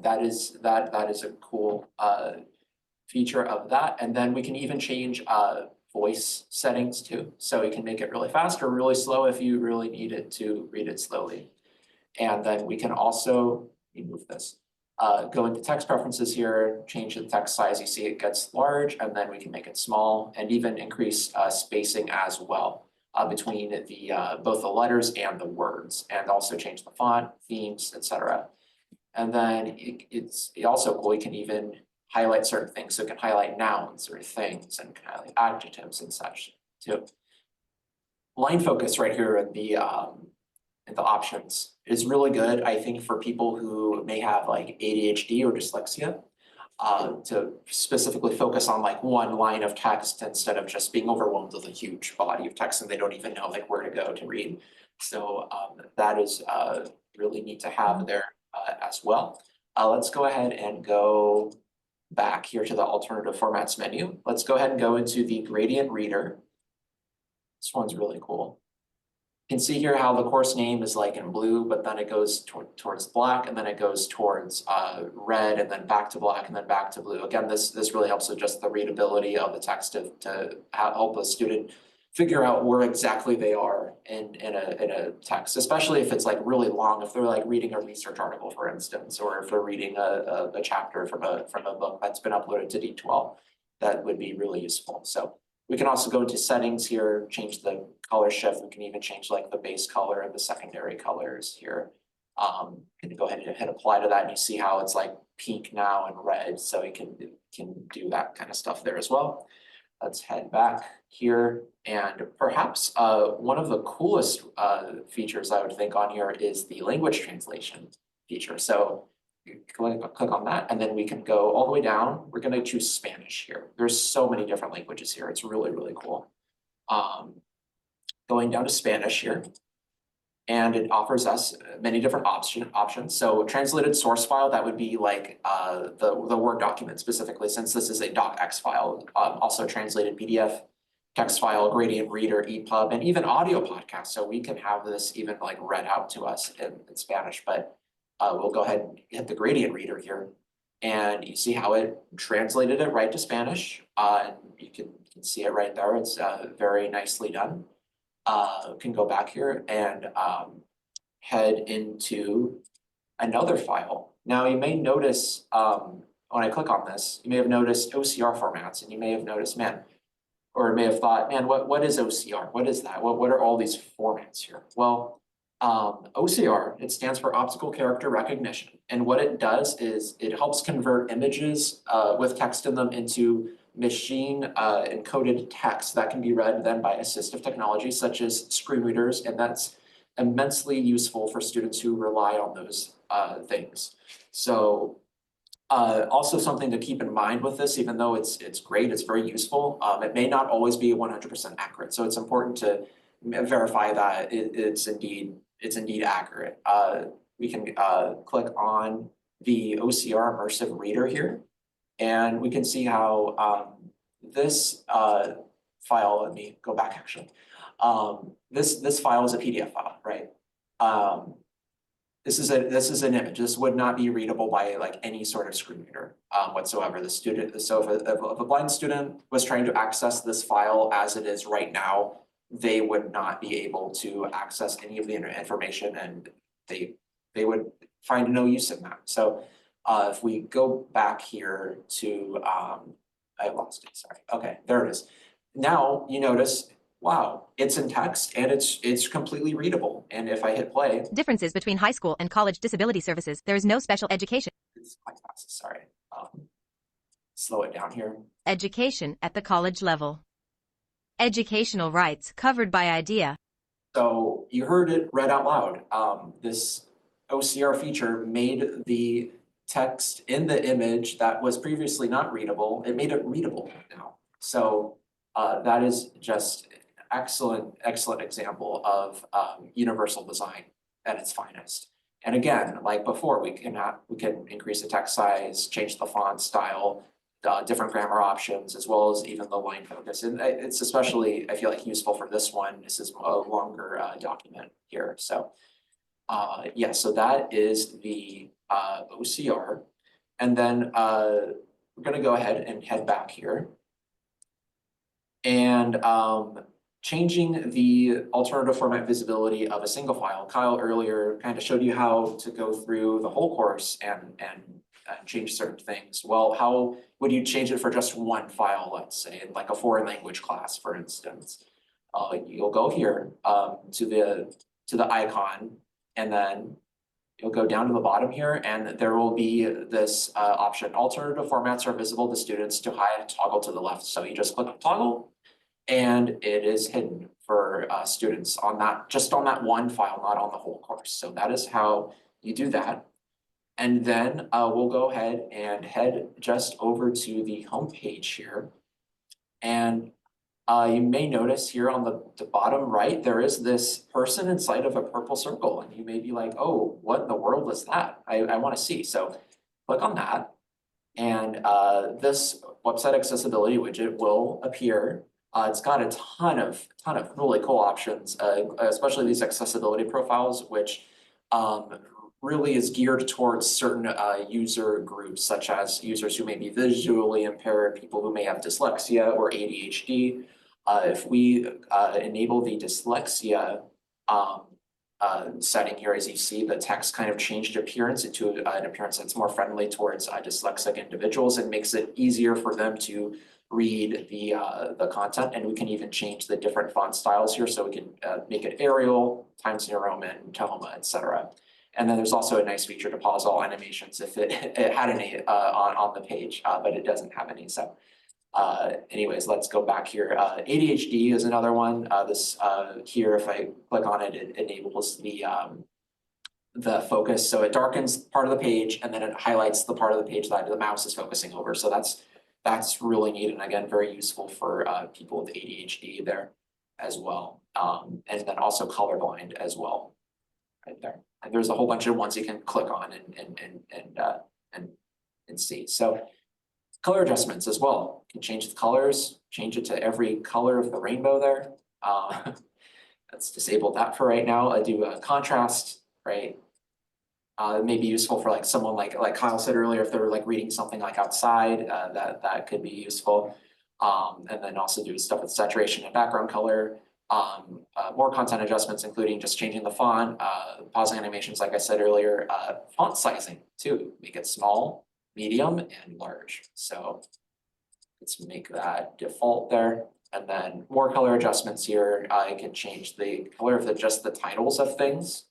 That is a cool feature of that. And then we can even change voice settings too. So you can make it really fast or really slow if you really need it to read it slowly. And then we can also remove this. Go into text preferences here, change the text size. You see it gets large, and then we can make it small and even increase spacing as well between the both the letters and the words, and also change the font, themes, etc. And then it's also cool. You can even highlight certain things. So it can highlight nouns or things and highlight adjectives and such too. Line focus right here in the options is really good, I think, for people who may have like ADHD or dyslexia, to specifically focus on like one line of text instead of just being overwhelmed with a huge body of text and they don't even know like where to go to read. So that is really neat to have there as well. Let's go ahead and go back here to the alternative formats menu. Let's go ahead and go into the gradient reader. This one's really cool. You can see here how the course name is like in blue, but then it goes towards black, and then it goes towards red, and then back to black, and then back to blue. Again, this really helps with just the readability of the text to help a student figure out where exactly they are in a text, especially if it's like really long, if they're like reading a research article, for instance, or if they're reading a chapter from a book that's been uploaded to D12, that would be really useful. So we can also go into settings here, change the color shift. We can even change like the base color and the secondary colors here. Can go ahead and hit apply to that, and you see how it's like pink now and red. So you can do that kind of stuff there as well. Let's head back here, and perhaps one of the coolest features I would think on here is the language translation feature. So you click on that, and then we can go all the way down. We're going to choose Spanish here. There's so many different languages here. It's really, really cool. Going down to Spanish here. And it offers us many different options. So translated source file, that would be like the Word document specifically, since this is a docx file. Also translated PDF, text file, gradient reader, EPUB, and even audio podcast. So we can have this even like read out to us in Spanish, but we'll go ahead and hit the gradient reader here. And you see how it translated it right to Spanish. And you can see it right there. It's very nicely done. Can go back here and head into another file. Now you may notice when I click on this, you may have noticed OCR formats, and you may have noticed, man, or may have thought, man, what is OCR? What is that? What are all these formats here? Well, OCR, it stands for optical character recognition. And what it does is it helps convert images with text in them into machine encoded text that can be read then by assistive technology such as screen readers, and that's immensely useful for students who rely on those things. So also something to keep in mind with this, even though it's great, it's very useful, it may not always be 100% accurate. So it's important to verify that it's indeed accurate. We can click on the OCR immersive reader here. And we can see how this file, let me go back actually. This file is a PDF file, right? This is an image. This would not be readable by like any sort of screen reader whatsoever. The student, so if a blind student was trying to access this file as it is right now, they would not be able to access any of the information, and they would find no use in that. So if we go back here to, I lost it, sorry. Okay, there it is. Now you notice, wow, it's in text and it's completely readable. And if I hit play. Differences between high school and college disability services. There is no special education. It's quite fast, sorry. Slow it down here. Education at the college level. Educational rights covered by IDEA. So you heard it read out loud. This OCR feature made the text in the image that was previously not readable, it made it readable now. So that is just excellent example of universal design at its finest. And again, like before, we can increase the text size, change the font style, different grammar options, as well as even the line focus. And it's especially, I feel like, useful for this one. This is a longer document here. So yeah, so that is the OCR. And then we're gonna go ahead and head back here. And changing the alternative format visibility of a single file. Kyle earlier kind of showed you how to go through the whole course and change certain things. Well, how would you change it for just one file, let's say, in like a foreign language class, for instance? You'll go here to the icon, and then you'll go down to the bottom here, and there will be this option, alternative formats are visible to students, to hide toggle to the left. So you just click on toggle, and it is hidden for students on that, just on that one file, not on the whole course. So that is how you do that. And then we'll go ahead and head just over to the home page here. And you may notice here on the bottom right, there is this person inside of a purple circle, and you may be like, oh, what in the world is that? I want to see. So click on that, and this website accessibility widget will appear. It's got a ton of really cool options, especially these accessibility profiles, which really is geared towards certain user groups, such as users who may be visually impaired, people who may have dyslexia or ADHD. If we enable the dyslexia setting here, as you see, the text kind of changed appearance into an appearance that's more friendly towards dyslexic individuals, and makes it easier for them to read the content. And we can even change the different font styles here, so we can make it Arial, Times New Roman, Tahoma, etc. And then there's also a nice feature to pause all animations if it had any on the page, but it doesn't have any. So anyways, let's go back here. ADHD is another one. This here, if I click on it, it enables the focus. So it darkens part of the page, and then it highlights the part of the page that the mouse is focusing over. So that's really neat, and again, very useful for people with ADHD there as well. And then also colorblind as well. right there. And there's a whole bunch of ones you can click on and see. So color adjustments as well. You can change the colors, change it to every color of the rainbow there. Let's disable that for right now. I do a contrast, right? It may be useful for like someone like Kyle said earlier, if they were like reading something like outside, that could be useful. And then also do stuff with saturation and background color. More content adjustments, including just changing the font, pausing animations, like I said earlier, font sizing too, make it small, medium, and large. So let's make that default there. And then more color adjustments here. I can change the color of just the titles of things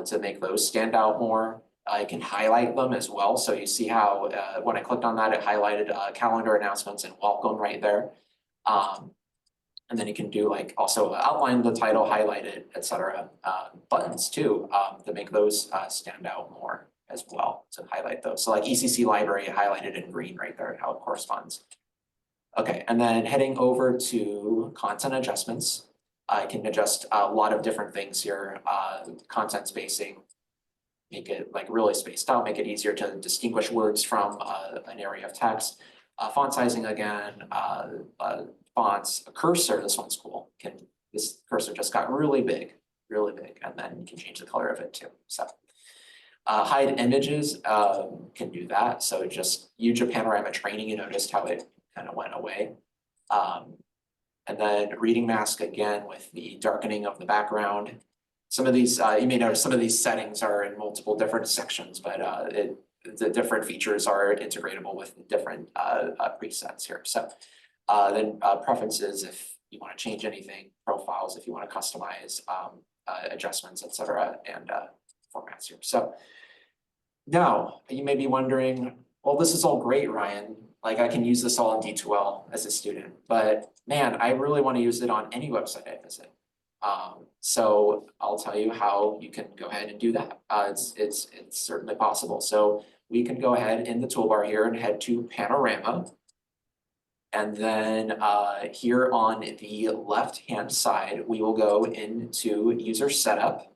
to make those stand out more. I can highlight them as well. So you see how when I clicked on that, it highlighted calendar announcements and welcome right there. And then you can do like also outline the title, highlight it, etc. Buttons too, to make those stand out more as well, to highlight those. So like ECC library highlighted in green right there, how it corresponds. Okay, and then heading over to content adjustments, I can adjust a lot of different things here. Content spacing, make it like really spaced out, make it easier to distinguish words from an area of text. Font sizing again, fonts, a cursor, this one's cool. This cursor just got really big, and then you can change the color of it too. So hide images can do that. So just YuJa Panorama training, you noticed how it kind of went away. And then reading mask again with the darkening of the background. Some of these, you may notice some of these settings are in multiple different sections, but the different features are integratable with different presets here. So then preferences, if you want to change anything, profiles, if you want to customize adjustments, etc., and formats here. So now you may be wondering, well, this is all great, Ryan. Like I can use this all in D2L as a student, but man, I really want to use it on any website I visit. So I'll tell you how you can go ahead and do that. It's certainly possible. So we can go ahead in the toolbar here and head to Panorama. And then here on the left-hand side, we will go into user setup.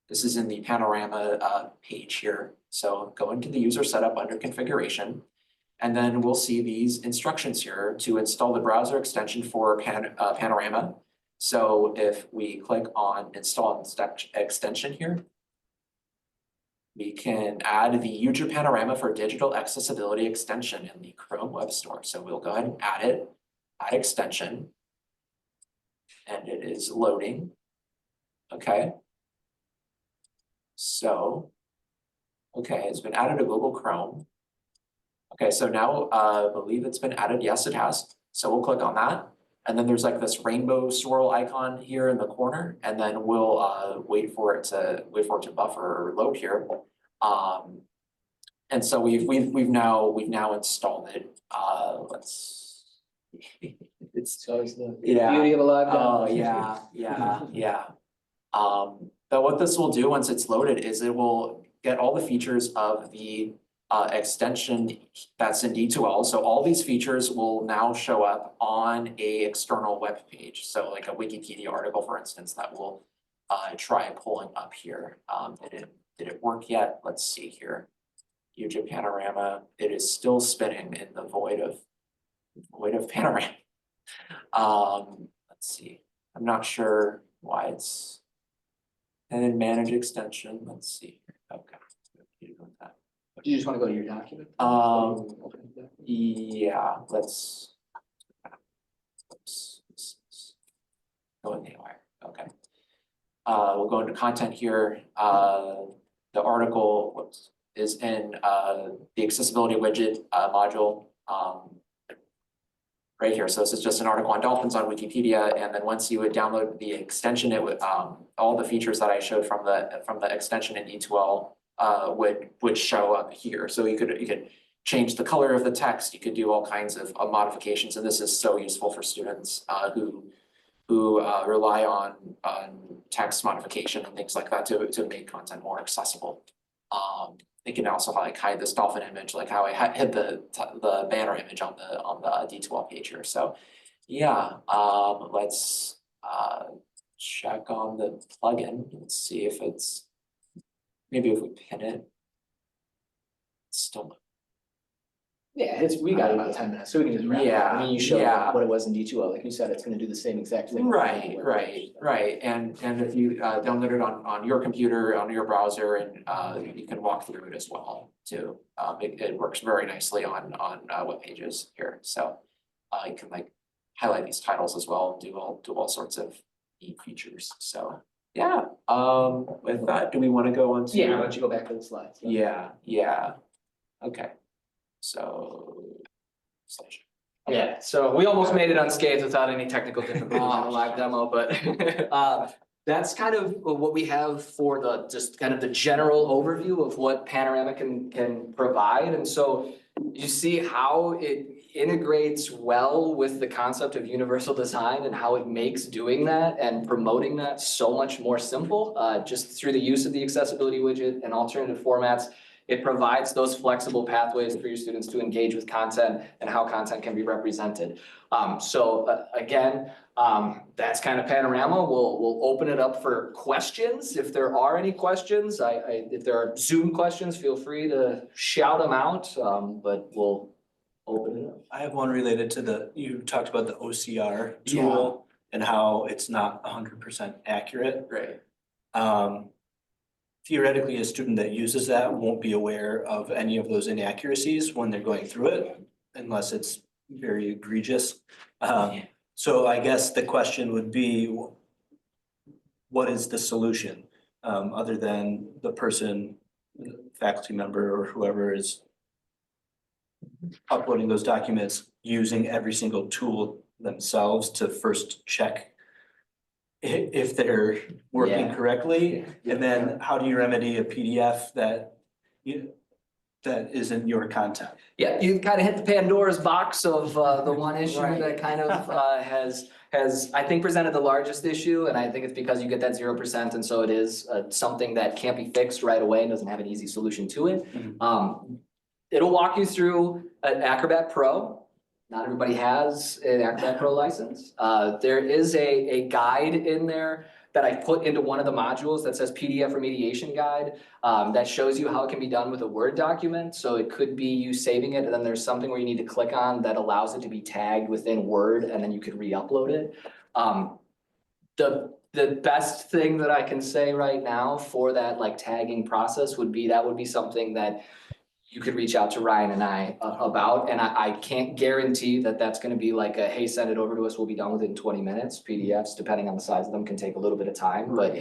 This is in the Panorama page here. So go into the user setup under configuration. And then we'll see these instructions here to install the browser extension for Panorama. So if we click on install extension here, we can add the YuJa Panorama for digital accessibility extension in the Chrome Web Store. So we'll go ahead and add it, add extension, and it is loading. Okay. So, okay, it's been added to Google Chrome. Okay, so now I believe it's been added. Yes, it has. So we'll click on that. And then there's like this rainbow swirl icon here in the corner, and then we'll wait for it to buffer or load here. And so we've now installed it. Let's It's always the yeah. beauty of a live Oh, demo. yeah. But what this will do once it's loaded is it will get all the features of the extension that's in D2L. So all these features will now show up on a external web page. So like a Wikipedia article, for instance, that we'll try pulling up here. Did it work yet? Let's see here. YuJa Panorama. It is still spinning in the void of Panorama. Let's see. I'm not sure why it's. And then manage extension. Let's see here. Okay. Do you just want to go to your document? Yeah, let's. Oops. Go in the wire. Okay. We'll go into content here. The article is in the accessibility widget module right here. So this is just an article on dolphins on Wikipedia, and then once you would download the extension, it would all the features that I showed from the extension in D2L would show up here. So you could change the color of the text. You could do all kinds of modifications, and this is so useful for students who rely on text modification and things like that to make content more accessible. They can also like hide this dolphin image, like how I hid the banner image on the D2L page here. So yeah, let's check on the plugin. Let's see if it's, maybe if we pin it. It's still, Yeah, we got about 10 minutes, so we can just wrap it up. I mean, you showed Yeah. what it was in D2L, like you said, it's gonna do the same exact thing. right. And if you download it on your computer, on your browser, and you can walk through it as well too. It works very nicely on web pages here, so you can like highlight these titles as well, do all sorts of neat features, so. Yeah, with that, do we want to go on to? Yeah, why don't you go back to the slides? Yeah, okay, so. Yeah, so we almost made it unscathed without any technical difficulties on the live demo, but that's kind of what we have for the, just kind of the general overview of what Panorama can provide. And so you see how it integrates well with the concept of universal design and how it makes doing that and promoting that so much more simple, just through the use of the accessibility widget and alternative formats. It provides those flexible pathways for your students to engage with content and how content can be represented. Again, that's kind of Panorama. We'll open it up for questions. If there are any questions, if there are Zoom questions, feel free to shout them out, but we'll open it up. I have one related to you talked about the OCR tool and how it's not 100% accurate. Right. Theoretically, a student that uses that won't be aware of any of those inaccuracies when they're going through it, unless it's very egregious. So I guess the question would be, what is the solution? Other than the person, faculty member or whoever is uploading those documents, using every single tool themselves to first check if they're working Yeah. correctly, and then how do you remedy a PDF that isn't your content? Yeah, you kind of hit the Pandora's box of the one issue Right. that kind of has, I think, presented the largest issue. And I think it's because you get that 0%. And so it is something that can't be fixed right away and doesn't have an easy solution to it. Mhm. It'll walk you through an Acrobat Pro. Not everybody has an Acrobat Pro license. There is a guide in there that I put into one of the modules that says PDF remediation guide, that shows you how it can be done with a Word document. So it could be you saving it, and then there's something where you need to click on that allows it to be tagged within Word, and then you could re-upload it. The best thing that I can say right now for that like tagging process would be something that you could reach out to Ryan and I about, and I can't guarantee that that's gonna be like a, hey, send it over to us, we'll be done with it in 20 minutes. PDFs, depending on the size of them, can take a little bit of time, but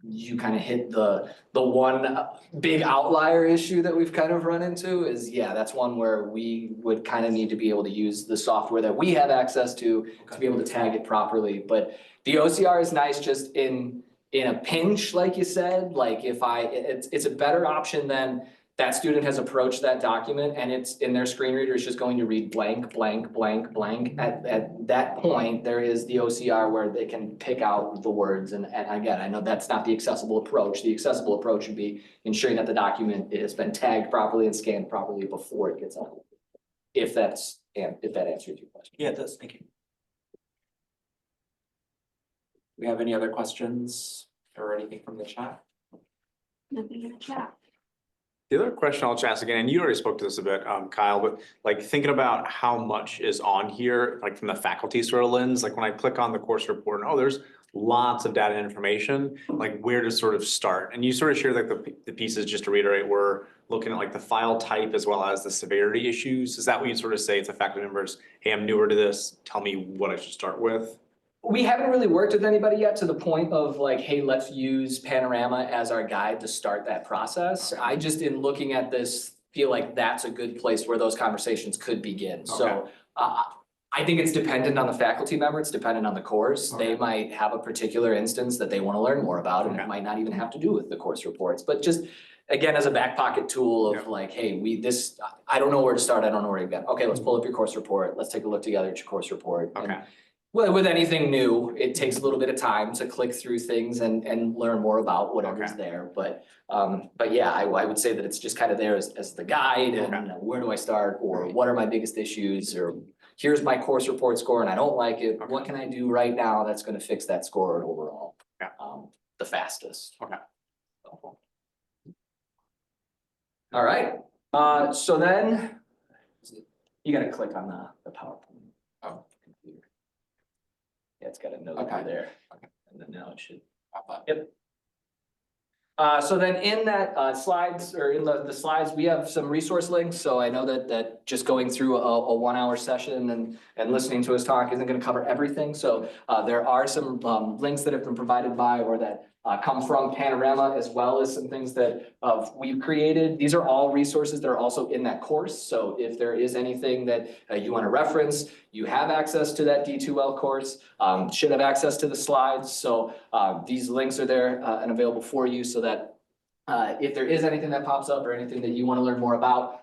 you kind of hit the one big outlier issue that we've kind of run into is, yeah, that's one where we would kind of need to be able to use the software that we have access to be able to tag it properly. But the OCR is nice just in a pinch, like you said, like if it's a better option than that student has approached that document and it's in their screen reader, it's just going to read blank, blank, blank, blank. At that point, there is the OCR where they can pick out the words. And again, I know that's not the accessible approach. The accessible approach would be ensuring that the document has been tagged properly and scanned properly before it gets uploaded. If that answers your question. Yeah, it does. Thank you. Do we have any other questions or anything from the chat? Nothing in the chat. The other question I'll just ask again, and you already spoke to this a bit, Kyle, but like thinking about how much is on here, like from the faculty sort of lens, like when I click on the course report, and there's lots of data and information, like where to sort of start. And you sort of share like the pieces, just to reiterate, we're looking at like the file type as well as the severity issues. Is that what you sort of say to faculty members, hey, I'm newer to this, tell me what I should start with? We haven't really worked with anybody yet to the point of like, hey, let's use Panorama as our guide to start that process. I just, in looking at this, feel like that's a good place where those conversations could begin. So I think it's dependent on the faculty member, it's dependent on the course. They might have a particular instance that they want to learn more about, and it might not even have to do with the course reports, but just again, as a back pocket tool of like, hey, I don't know where to start, I don't know where to get. Okay, let's pull up your course report, let's take a look together at your course report. And well, with anything new, it takes a little bit of time to click through things and learn more about whatever's there. But yeah, I would say that it's just kind of there as the guide and where do I start, or what are my biggest issues, or here's my course report score and I don't like it. What can I do right now that's gonna fix that score overall? Yeah. The fastest. Okay. All right, so then you gotta click on the PowerPoint. Oh. Computer. Yeah, it's got a note Okay. there. And then now it should. Pop up. Yep. So then in that slides or in the slides, we have some resource links. So I know that just going through a 1 hour session and listening to us talk isn't gonna cover everything. So there are some links that have been provided by or that come from Panorama, as well as some things that we've created. These are all resources that are also in that course. So if there is anything that you want to reference, you have access to that D2L course, should have access to the slides. So these links are there and available for you so that if there is anything that pops up or anything that you want to learn more about,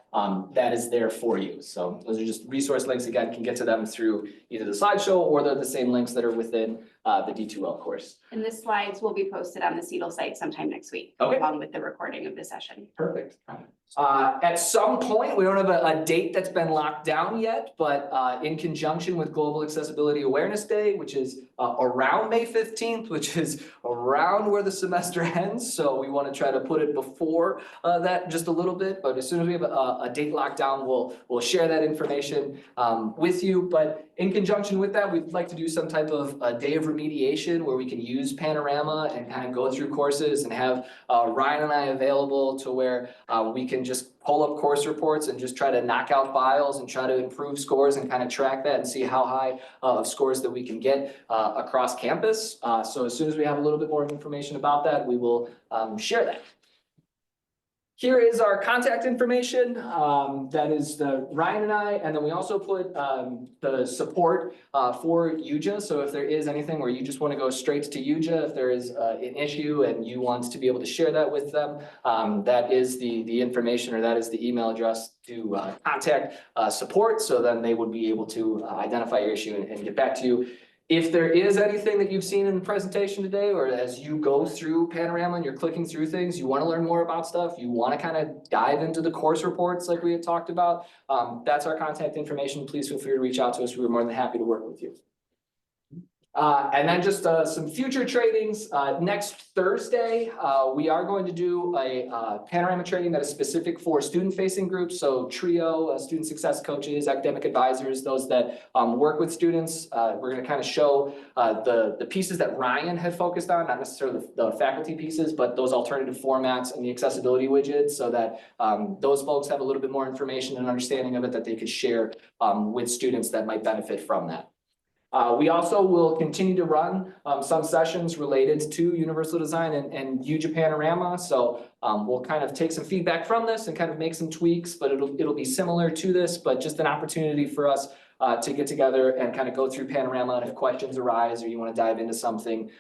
that is there for you. So those are just resource links. Again, you can get to them through either the slideshow or they're the same links that are within the D2L course. And the slides will be posted on the CEDL site sometime next week, Okay. along with the recording of the session. Perfect. At some point, we don't have a date that's been locked down yet, but in conjunction with Global Accessibility Awareness Day, which is around May 15th, which is around where the semester ends. So we want to try to put it before that just a little bit, but as soon as we have a date locked down, we'll share that information with you. But in conjunction with that, we'd like to do some type of a day of remediation where we can use Panorama and kind of go through courses and have Ryan and I available to where we can just pull up course reports and just try to knock out files and try to improve scores and kind of track that and see how high of scores that we can get across campus. So as soon as we have a little bit more information about that, we will share that. Here is our contact information. That is the Ryan and I, and then we also put the support for YuJa. So if there is anything where you just want to go straight to YuJa, if there is an issue and you want to be able to share that with them, that is the information, or that is the email address to contact support. So then they would be able to identify your issue and get back to you. If there is anything that you've seen in the presentation today, or as you go through Panorama and you're clicking through things, you want to learn more about stuff, you want to kind of dive into the course reports like we had talked about, that's our contact information. Please feel free to reach out to us. We're more than happy to work with you. And then just some future trainings. Next Thursday, we are going to do a Panorama training that is specific for student-facing groups. So TRIO, student success coaches, academic advisors, those that work with students. We're going to kind of show the pieces that Ryan had focused on, not necessarily the faculty pieces, but those alternative formats and the accessibility widgets, so that those folks have a little bit more information and understanding of it that they could share with students that might benefit from that. We also will continue to run some sessions related to universal design and YuJa Panorama. So we'll kind of take some feedback from this and kind of make some tweaks, but it'll be similar to this, but just an opportunity for us to get together and kind of go through Panorama. And if questions arise or you want to dive into something,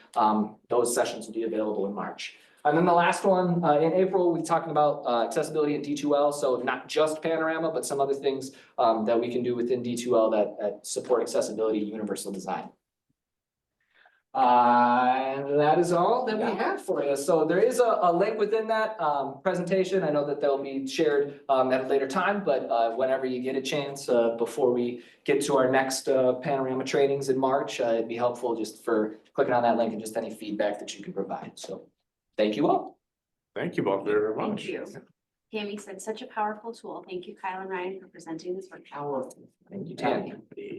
those sessions will be available in March. And then the last one, in April, we're talking about accessibility in D2L. So not just Panorama, but some other things that we can do within D2L that support accessibility, universal design. And that is all that we have for you. So there is a link within that presentation. I know that they'll be shared at a later time, but whenever you get a chance, before we get to our next Panorama trainings in March, it'd be helpful just for clicking on that link and just any feedback that you can provide. So thank you all. Thank you both very much. Thank you. Tammy said such a powerful tool. Thank you, Kyle and Ryan, for presenting this workshop. Thank you, Tammy.